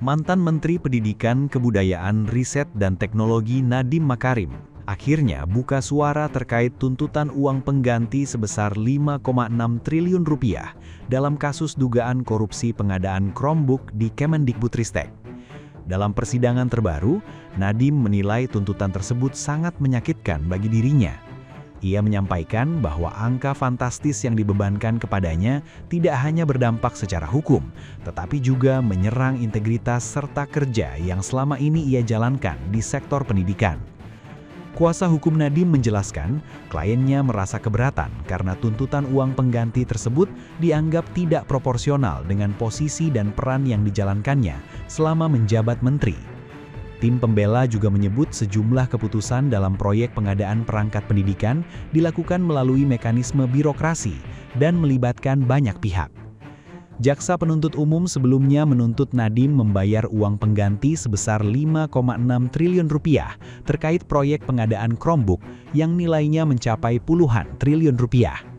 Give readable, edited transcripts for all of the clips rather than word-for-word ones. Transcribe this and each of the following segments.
Mantan Menteri Pendidikan, Kebudayaan, Riset, dan Teknologi Nadiem Makarim akhirnya buka suara terkait tuntutan uang pengganti sebesar 5,6 triliun rupiah dalam kasus dugaan korupsi pengadaan Chromebook di Kemendikbudristek. Dalam persidangan terbaru, Nadiem menilai tuntutan tersebut sangat menyakitkan bagi dirinya. Ia menyampaikan bahwa angka fantastis yang dibebankan kepadanya tidak hanya berdampak secara hukum, tetapi juga menyerang integritas serta kerja yang selama ini ia jalankan di sektor pendidikan. Kuasa hukum Nadiem menjelaskan, kliennya merasa keberatan karena tuntutan uang pengganti tersebut dianggap tidak proporsional dengan posisi dan peran yang dijalankannya selama menjabat menteri. Tim pembela juga menyebut sejumlah keputusan dalam proyek pengadaan perangkat pendidikan dilakukan melalui mekanisme birokrasi dan melibatkan banyak pihak. Jaksa penuntut umum sebelumnya menuntut Nadiem membayar uang pengganti sebesar 5,6 triliun rupiah terkait proyek pengadaan Chromebook yang nilainya mencapai puluhan triliun rupiah.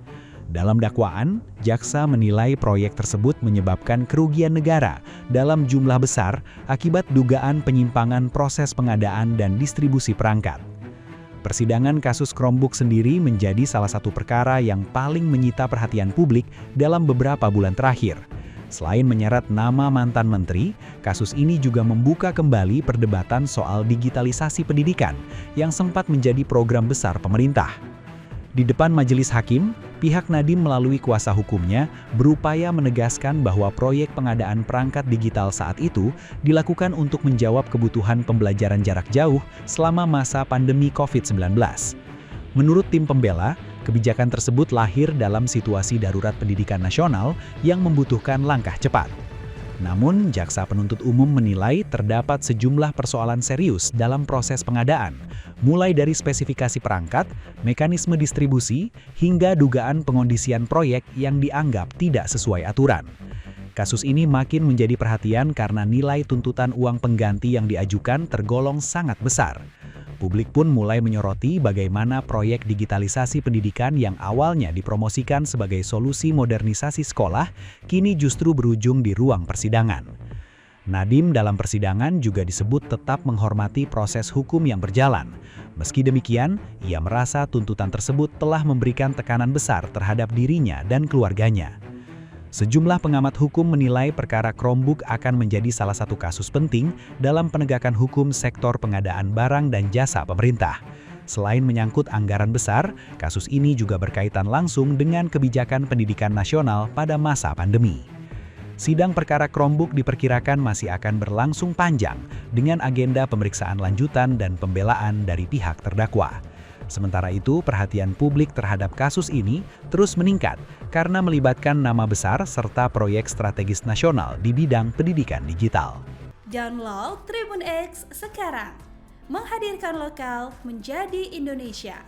Dalam dakwaan, jaksa menilai proyek tersebut menyebabkan kerugian negara dalam jumlah besar akibat dugaan penyimpangan proses pengadaan dan distribusi perangkat. Persidangan kasus Chromebook sendiri menjadi salah satu perkara yang paling menyita perhatian publik dalam beberapa bulan terakhir. Selain menyeret nama mantan menteri, kasus ini juga membuka kembali perdebatan soal digitalisasi pendidikan yang sempat menjadi program besar pemerintah. Di depan majelis hakim, pihak Nadiem melalui kuasa hukumnya berupaya menegaskan bahwa proyek pengadaan perangkat digital saat itu dilakukan untuk menjawab kebutuhan pembelajaran jarak jauh selama masa pandemi COVID-19. Menurut tim pembela, kebijakan tersebut lahir dalam situasi darurat pendidikan nasional yang membutuhkan langkah cepat. Namun, jaksa penuntut umum menilai terdapat sejumlah persoalan serius dalam proses pengadaan, mulai dari spesifikasi perangkat, mekanisme distribusi, hingga dugaan pengondisian proyek yang dianggap tidak sesuai aturan. Kasus ini makin menjadi perhatian karena nilai tuntutan uang pengganti yang diajukan tergolong sangat besar. Publik pun mulai menyoroti bagaimana proyek digitalisasi pendidikan yang awalnya dipromosikan sebagai solusi modernisasi sekolah, kini justru berujung di ruang persidangan. Nadiem dalam persidangan juga disebut tetap menghormati proses hukum yang berjalan. Meski demikian, ia merasa tuntutan tersebut telah memberikan tekanan besar terhadap dirinya dan keluarganya. Sejumlah pengamat hukum menilai perkara Chromebook akan menjadi salah satu kasus penting dalam penegakan hukum sektor pengadaan barang dan jasa pemerintah. Selain menyangkut anggaran besar, kasus ini juga berkaitan langsung dengan kebijakan pendidikan nasional pada masa pandemi. Sidang perkara Chromebook diperkirakan masih akan berlangsung panjang dengan agenda pemeriksaan lanjutan dan pembelaan dari pihak terdakwa. Sementara itu, perhatian publik terhadap kasus ini terus meningkat karena melibatkan nama besar serta proyek strategis nasional di bidang pendidikan digital. Download Tribun X sekarang, menghadirkan lokal menjadi Indonesia.